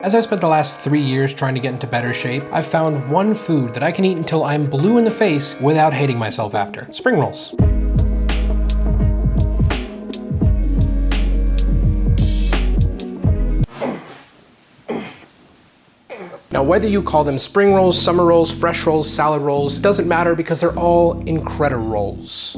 As I spent the last 3 years trying to get into better shape, I've found one food that I can eat until I'm blue in the face without hating myself after. Spring rolls. Now, whether you call them spring rolls, summer rolls, fresh rolls, salad rolls, doesn't matter because they're all incredible rolls.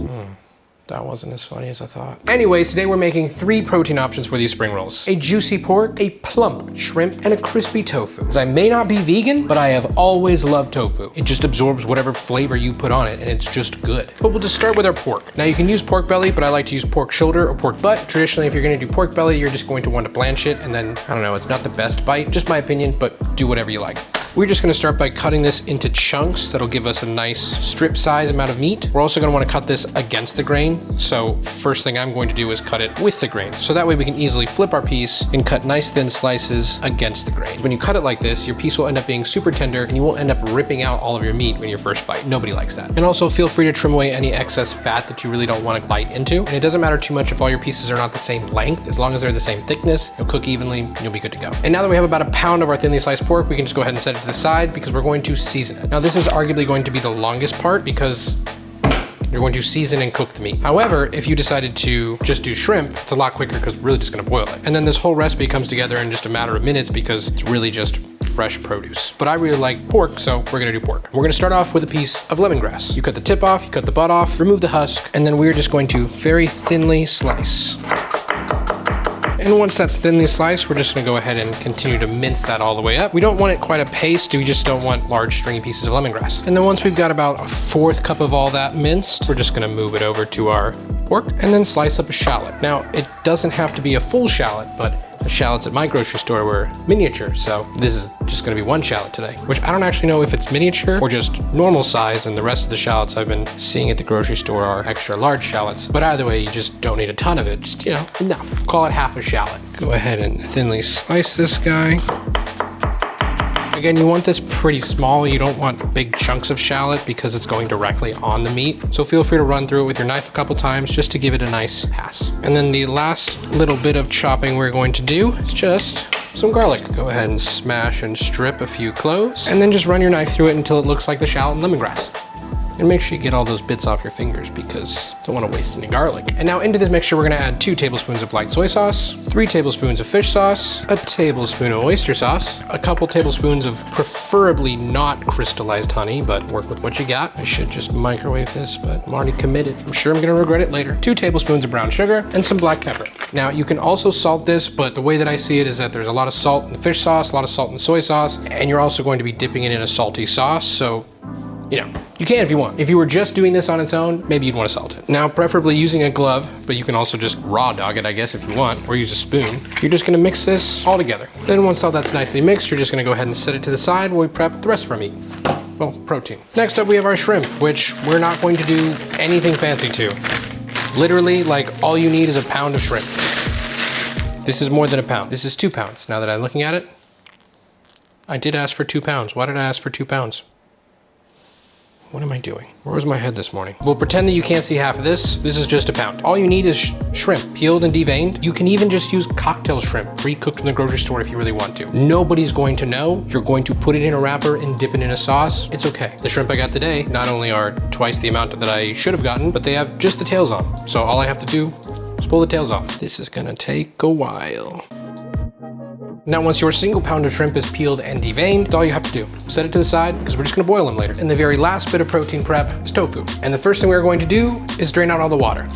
That wasn't as funny as I thought. Anyways, today we're making 3 protein options for these spring rolls. A juicy pork, a plump shrimp, and a crispy tofu. As I may not be vegan, but I have always loved tofu. It just absorbs whatever flavor you put on it, and it's just good. But we'll just start with our pork. Now you can use pork belly, but I like to use pork shoulder or pork butt. Traditionally, if you're gonna do pork belly, you're just going to want to blanch it, and then, I don't know, it's not the best bite, just my opinion, but do whatever you like. We're just gonna start by cutting this into chunks. That'll give us a nice strip size amount of meat. We're also gonna wanna cut this against the grain. So first thing I'm going to do is cut it with the grain. So that way we can easily flip our piece and cut nice thin slices against the grain. When you cut it like this, your piece will end up being super tender and you won't end up ripping out all of your meat when you first bite. Nobody likes that. And also feel free to trim away any excess fat that you really don't wanna bite into. And it doesn't matter too much if all your pieces are not the same length. As long as they're the same thickness, you'll cook evenly and you'll be good to go. And now that we have about a pound of our thinly sliced pork, we can just go ahead and set it to the side because we're going to season it. Now this is arguably going to be the longest part because you're going to season and cook the meat. However, if you decided to just do shrimp, it's a lot quicker because we're really just gonna boil it. And then this whole recipe comes together in just a matter of minutes because it's really just fresh produce. But I really like pork, so we're gonna do pork. We're gonna start off with a piece of lemongrass. You cut the tip off, you cut the butt off, remove the husk, and then we're just going to very thinly slice. And once that's thinly sliced, we're just gonna go ahead and continue to mince that all the way up. We don't want it quite a paste, we just don't want large stringy pieces of lemongrass. And then once we've got about a 1/4 cup of all that minced, we're just gonna move it over to our pork and then slice up a shallot. Now, it doesn't have to be a full shallot, but the shallots at my grocery store were miniature, so this is just gonna be 1 shallot today, which I don't actually know if it's miniature or just normal size, and the rest of the shallots I've been seeing at the grocery store are extra large shallots. But either way, you just don't need a ton of it, just, you know, enough. Call it half a shallot. Go ahead and thinly slice this guy. Again, you want this pretty small. You don't want big chunks of shallot because it's going directly on the meat. So feel free to run through it with your knife a couple times just to give it a nice pass. And then the last little bit of chopping we're going to do is just some garlic. Go ahead and smash and strip a few cloves and then just run your knife through it until it looks like the shallot and lemongrass. And make sure you get all those bits off your fingers because don't want to waste any garlic. And now into this mixture, we're gonna add 2 tablespoons of light soy sauce, 3 tablespoons of fish sauce, a tablespoon of oyster sauce, a couple tablespoons of preferably not crystallized honey, but work with what you got. I should just microwave this, but I'm already committed. I'm sure I'm gonna regret it later. 2 tablespoons of brown sugar and some black pepper. Now you can also salt this, but the way that I see it is that there's a lot of salt in the fish sauce, a lot of salt in the soy sauce, and you're also going to be dipping it in a salty sauce, so you know, you can if you want. If you were just doing this on its own, maybe you'd want to salt it. Now, preferably using a glove, but you can also just raw dog it, I guess, if you want, or use a spoon. You're just gonna mix this all together. Then once all that's nicely mixed, you're just gonna go ahead and set it to the side while we prep the rest of our meat. Well, protein. Next up, we have our shrimp, which we're not going to do anything fancy to. Literally, like, all you need is a pound of shrimp. This is more than a pound. This is 2 pounds, now that I'm looking at it. I did ask for 2 pounds. Why did I ask for 2 pounds? What am I doing? Where was my head this morning? We'll pretend that you can't see half of this. This is just a pound. All you need is shrimp, peeled and deveined. You can even just use cocktail shrimp, pre-cooked in the grocery store if you really want to. Nobody's going to know. You're going to put it in a wrapper and dip it in a sauce. It's okay. The shrimp I got today not only are twice the amount that I should have gotten, but they have just the tails on. So all I have to do is pull the tails off. This is gonna take a while. Now, once your single pound of shrimp is peeled and deveined, that's all you have to do. Set it to the side because we're just gonna boil them later. And the very last bit of protein prep is tofu. And the first thing we're going to do is drain out all the water.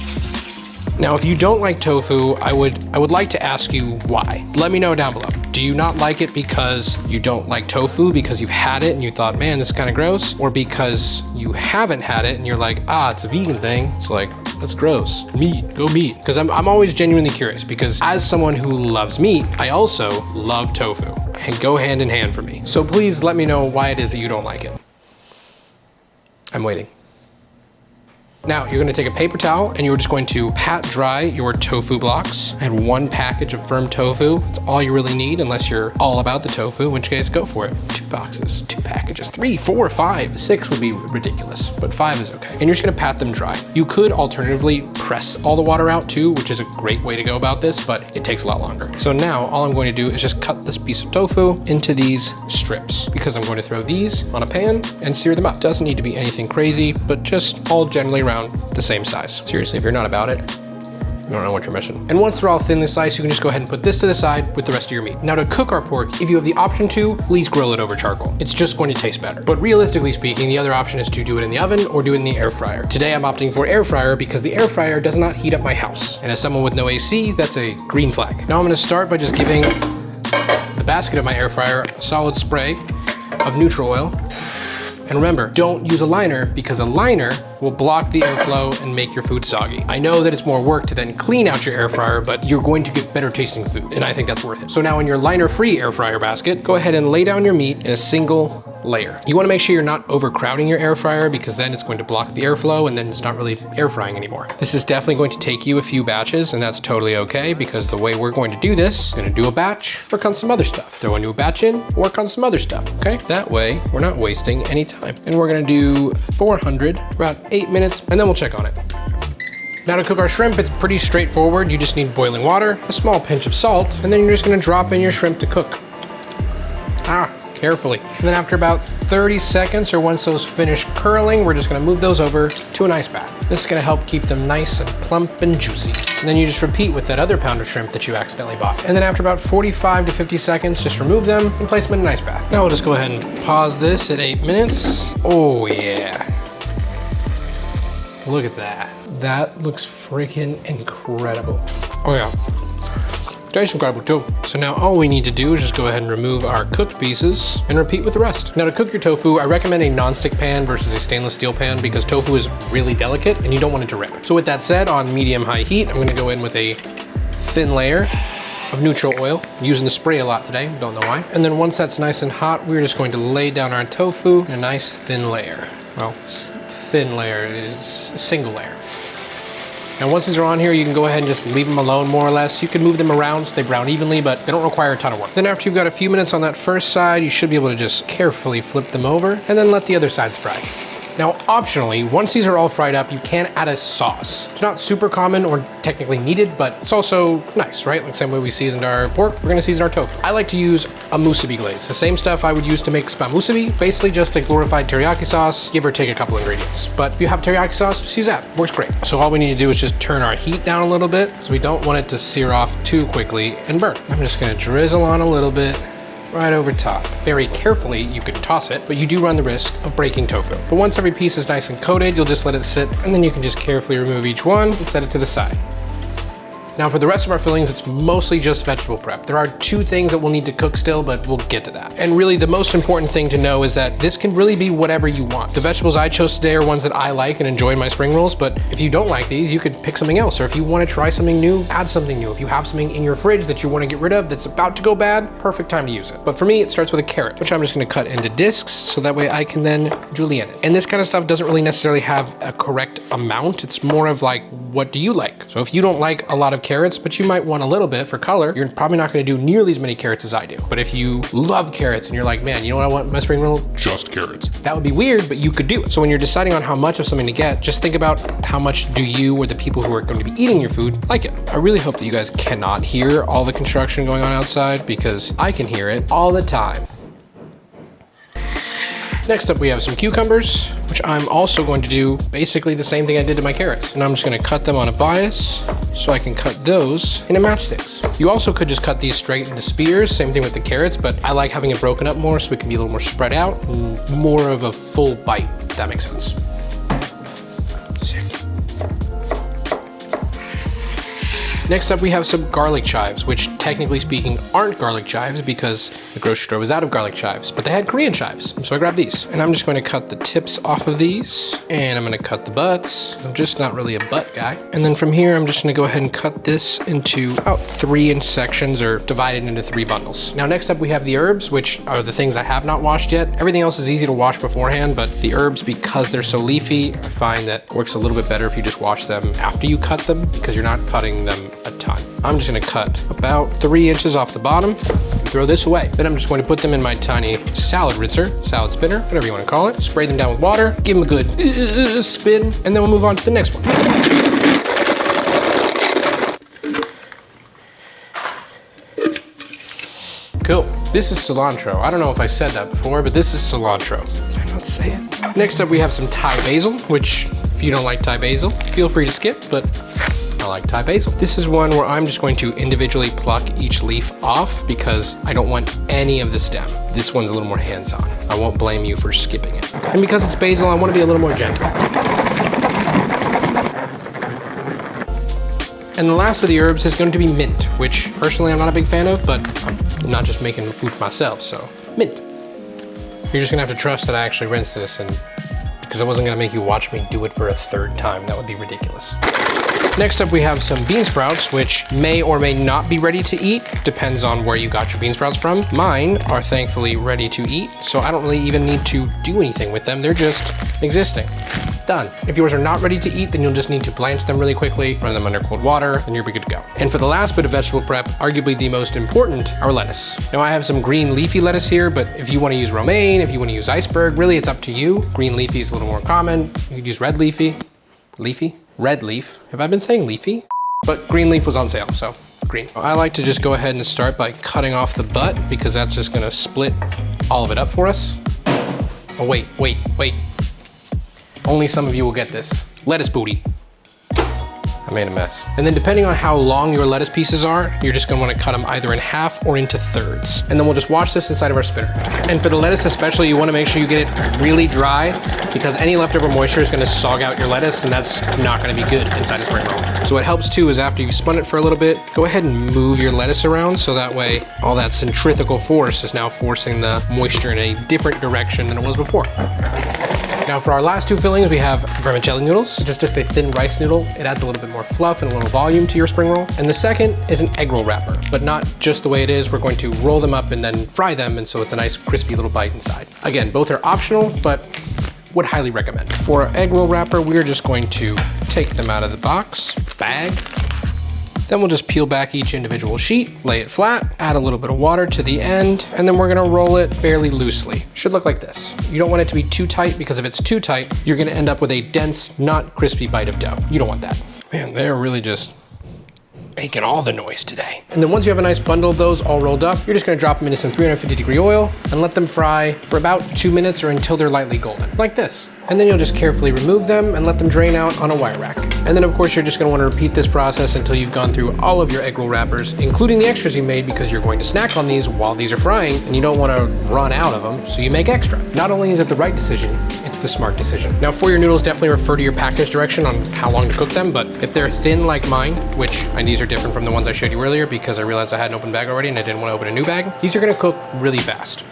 Now, if you don't like tofu, I would like to ask you why. Let me know down below. Do you not like it because you don't like tofu, because you've had it and you thought, man, this is kind of gross? Or because you haven't had it and you're like, it's a vegan thing. It's like, that's gross. Meat, go meat. Because I'm always genuinely curious because as someone who loves meat, I also love tofu and go hand in hand for me. So please let me know why it is that you don't like it. I'm waiting. Now you're gonna take a paper towel and you're just going to pat dry your tofu blocks. I had 1 package of firm tofu. It's all you really need unless you're all about the tofu, in which case go for it. 2 boxes, 2 packages, 3, 4, 5, 6 would be ridiculous, but 5 is okay. And you're just gonna pat them dry. You could alternatively press all the water out too, which is a great way to go about this, but it takes a lot longer. So now all I'm going to do is just cut this piece of tofu into these strips because I'm going to throw these on a pan and sear them up. Doesn't need to be anything crazy, but just all generally around the same size. Seriously, if you're not about it, you don't know what you're missing. And once they're all thinly sliced, you can just go ahead and put this to the side with the rest of your meat. Now to cook our pork, if you have the option to, please grill it over charcoal. It's just going to taste better. But realistically speaking, the other option is to do it in the oven or do it in the air fryer. Today I'm opting for air fryer because the air fryer does not heat up my house. And as someone with no AC, that's a green flag. Now I'm gonna start by just giving the basket of my air fryer a solid spray of neutral oil. And remember, don't use a liner because a liner will block the airflow and make your food soggy. I know that it's more work to then clean out your air fryer, but you're going to get better tasting food, and I think that's worth it. So now in your liner-free air fryer basket, go ahead and lay down your meat in a single layer. You wanna make sure you're not overcrowding your air fryer because then it's going to block the airflow and then it's not really air frying anymore. This is definitely going to take you a few batches, and that's totally okay because the way we're going to do this, we're gonna do a batch, work on some other stuff. Throw a new batch in, work on some other stuff, okay? That way, we're not wasting any time. And we're gonna do 400, about 8 minutes, and then we'll check on it. Now to cook our shrimp, it's pretty straightforward. You just need boiling water, a small pinch of salt, and then you're just gonna drop in your shrimp to cook. Carefully. And then after about 30 seconds, or once those finish curling, we're just gonna move those over to an ice bath. This is gonna help keep them nice and plump and juicy. And then you just repeat with that other pound of shrimp that you accidentally bought. And then after about 45 to 50 seconds, just remove them and place them in an ice bath. Now we'll just go ahead and pause this at 8 minutes. Oh yeah. Look at that. That looks freaking incredible. Oh yeah. Tastes incredible too. So now all we need to do is just go ahead and remove our cooked pieces and repeat with the rest. Now to cook your tofu, I recommend a non-stick pan versus a stainless steel pan because tofu is really delicate and you don't want it to rip. So with that said, on medium-high heat, I'm gonna go in with a thin layer of neutral oil. I'm using the spray a lot today, don't know why. And then once that's nice and hot, we're just going to lay down our tofu in a nice thin layer. Well, thin layer is a single layer. Now once these are on here, you can go ahead and just leave them alone more or less. You can move them around so they brown evenly, but they don't require a ton of work. Then after you've got a few minutes on that first side, you should be able to just carefully flip them over and then let the other sides fry. Now, optionally, once these are all fried up, you can add a sauce. It's not super common or technically needed, but it's also nice, right? Like the same way we seasoned our pork, we're gonna season our tofu. I like to use a musubi glaze, the same stuff I would use to make spa musubi, basically just a glorified teriyaki sauce, give or take a couple ingredients. But if you have teriyaki sauce, just use that, works great. So all we need to do is just turn our heat down a little bit, because we don't want it to sear off too quickly and burn. I'm just gonna drizzle on a little bit, right over top. Very carefully, you can toss it, but you do run the risk of breaking tofu. But once every piece is nice and coated, you'll just let it sit, and then you can just carefully remove each one and set it to the side. Now for the rest of our fillings, it's mostly just vegetable prep. There are 2 things that we'll need to cook still, but we'll get to that. And really the most important thing to know is that this can really be whatever you want. The vegetables I chose today are ones that I like and enjoy in my spring rolls, but if you don't like these, you could pick something else. Or if you want to try something new, add something new. If you have something in your fridge that you want to get rid of that's about to go bad, perfect time to use it. But for me, it starts with a carrot, which I'm just gonna cut into discs so that way I can then julienne it. And this kind of stuff doesn't really necessarily have a correct amount. It's more of like, what do you like? So if you don't like a lot of carrots, but you might want a little bit for color, you're probably not gonna do nearly as many carrots as I do. But if you love carrots and you're like, man, you know what I want in my spring roll? Just carrots. That would be weird, but you could do it. So when you're deciding on how much of something to get, just think about how much do you or the people who are going to be eating your food like it. I really hope that you guys cannot hear all the construction going on outside because I can hear it all the time. Next up, we have some cucumbers, which I'm also going to do basically the same thing I did to my carrots. And I'm just gonna cut them on a bias so I can cut those into matchsticks. You also could just cut these straight into spears, same thing with the carrots, but I like having it broken up more so it can be a little more spread out and more of a full bite, if that makes sense. Sick. Next up, we have some garlic chives, which technically speaking aren't garlic chives because the grocery store was out of garlic chives, but they had Korean chives. So I grabbed these, and I'm just going to cut the tips off of these, and I'm going to cut the butts, 'cause I'm just not really a butt guy. And then from here, I'm just going to go ahead and cut this into about 3-inch sections, or divide it into 3 bundles. Now next up we have the herbs, which are the things I have not washed yet. Everything else is easy to wash beforehand, but the herbs, because they're so leafy, I find that it works a little bit better if you just wash them after you cut them, because you're not cutting them a ton. I'm just gonna cut about 3 inches off the bottom and throw this away. Then I'm just going to put them in my tiny salad rinser, salad spinner, whatever you wanna call it. Spray them down with water, give them a good spin, and then we'll move on to the next one. Cool. This is cilantro. I don't know if I said that before, but this is cilantro. Did I not say it? Next up we have some Thai basil, which if you don't like Thai basil, feel free to skip, but I like Thai basil. This is one where I'm just going to individually pluck each leaf off because I don't want any of the stem. This one's a little more hands-on. I won't blame you for skipping it. And because it's basil, I want to be a little more gentle. And the last of the herbs is going to be mint, which personally I'm not a big fan of, but I'm not just making food for myself, so mint. You're just gonna have to trust that I actually rinse this, and because I wasn't gonna make you watch me do it for a 3rd time. That would be ridiculous. Next up we have some bean sprouts, which may or may not be ready to eat. Depends on where you got your bean sprouts from. Mine are thankfully ready to eat, so I don't really even need to do anything with them. They're just existing. Done. If yours are not ready to eat, then you'll just need to blanch them really quickly, run them under cold water, and you're good to go. And for the last bit of vegetable prep, arguably the most important, our lettuce. Now I have some green leafy lettuce here, but if you want to use romaine, if you want to use iceberg, really it's up to you. Green leafy is a little more common. You could use red leafy. Leafy? Red leaf. Have I been saying leafy? But green leaf was on sale, so green. I like to just go ahead and start by cutting off the butt because that's just gonna split all of it up for us. Oh, wait. Only some of you will get this. Lettuce booty. I made a mess. And then depending on how long your lettuce pieces are, you're just gonna wanna cut them either in half or into 3rds. And then we'll just wash this inside of our spinner. And for the lettuce especially, you wanna make sure you get it really dry because any leftover moisture is gonna sog out your lettuce and that's not gonna be good inside a spring roll. So what helps too is after you've spun it for a little bit, go ahead and move your lettuce around so that way all that centrifugal force is now forcing the moisture in a different direction than it was before. Now for our last 2 fillings, we have vermicelli noodles, just a thin rice noodle. It adds a little bit more fluff and a little volume to your spring roll. And the second is an egg roll wrapper, but not just the way it is. We're going to roll them up and then fry them, and so it's a nice crispy little bite inside. Again, both are optional, but would highly recommend. For our egg roll wrapper, we're just going to take them out of the bag. Then we'll just peel back each individual sheet, lay it flat, add a little bit of water to the end, and then we're gonna roll it fairly loosely. Should look like this. You don't want it to be too tight because if it's too tight, you're gonna end up with a dense, not crispy bite of dough. You don't want that. Man, they're really just making all the noise today. And then once you have a nice bundle of those all rolled up, you're just gonna drop them into some 350-degree oil and let them fry for about 2 minutes or until they're lightly golden, like this. And then you'll just carefully remove them and let them drain out on a wire rack. And then of course you're just gonna wanna repeat this process until you've gone through all of your egg roll wrappers, including the extras you made because you're going to snack on these while these are frying and you don't wanna run out of them, so you make extra. Not only is it the right decision, it's the smart decision. Now for your noodles, definitely refer to your package direction on how long to cook them, but if they're thin like mine, which these are different from the ones I showed you earlier because I realized I had an open bag already and I didn't wanna open a new bag, these are gonna cook really fast.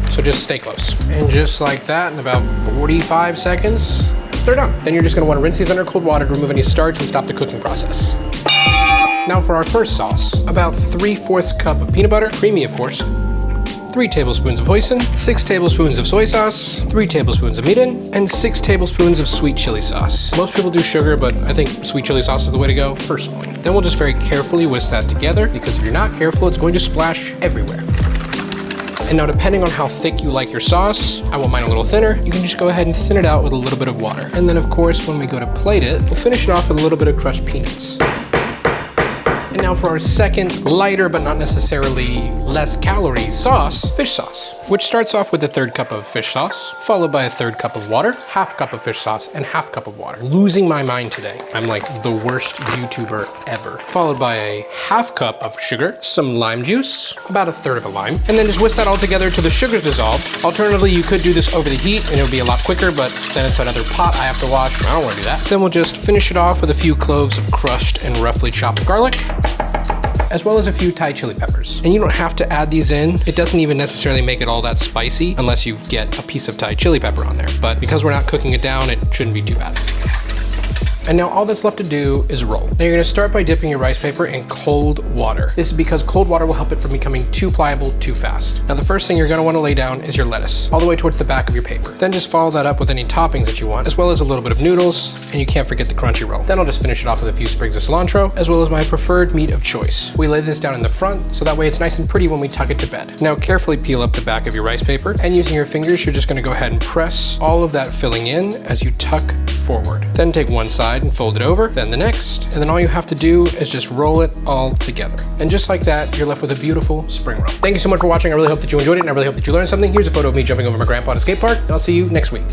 So just stay close. And just like that, in about 45 seconds, they're done. Then you're just gonna wanna rinse these under cold water to remove any starch and stop the cooking process. Now for our first sauce, about 3/4 cup of peanut butter, creamy of course, 3 tablespoons of hoisin, 6 tablespoons of soy sauce, 3 tablespoons of mirin, and 6 tablespoons of sweet chili sauce. Most people do sugar, but I think sweet chili sauce is the way to go, personally. Then we'll just very carefully whisk that together because if you're not careful, it's going to splash everywhere. And now depending on how thick you like your sauce, I want mine a little thinner, you can just go ahead and thin it out with a little bit of water. And then of course, when we go to plate it, we'll finish it off with a little bit of crushed peanuts. And now for our second, lighter but not necessarily less calorie sauce, fish sauce, which starts off with a 1/3 cup of fish sauce, followed by a 1/3 cup of water, 1/2 cup of fish sauce, and 1/2 cup of water. Losing my mind today. I'm like the worst YouTuber ever. Followed by a 1/2 cup of sugar, some lime juice, about a 1/3 of a lime, and then just whisk that all together till the sugar's dissolved. Alternatively, you could do this over the heat and it'll be a lot quicker, but then it's another pot I have to wash, and I don't wanna do that. Then we'll just finish it off with a few cloves of crushed and roughly chopped garlic. as well as a few Thai chili peppers. And you don't have to add these in. It doesn't even necessarily make it all that spicy unless you get a piece of Thai chili pepper on there. But because we're not cooking it down, it shouldn't be too bad. And now all that's left to do is roll. Now you're gonna start by dipping your rice paper in cold water. This is because cold water will help it from becoming too pliable too fast. Now the first thing you're gonna wanna lay down is your lettuce, all the way towards the back of your paper. Then just follow that up with any toppings that you want, as well as a little bit of noodles, and you can't forget the crunchy roll. Then I'll just finish it off with a few sprigs of cilantro, as well as my preferred meat of choice. We lay this down in the front, so that way it's nice and pretty when we tuck it to bed. Now carefully peel up the back of your rice paper, and using your fingers, you're just gonna go ahead and press all of that filling in as you tuck forward. Then take one side and fold it over, then the next, and then all you have to do is just roll it all together. And just like that, you're left with a beautiful spring roll. Thank you so much for watching. I really hope that you enjoyed it, and I really hope that you learned something. Here's a photo of me jumping over my grandpa at a skate park, and I'll see you next week.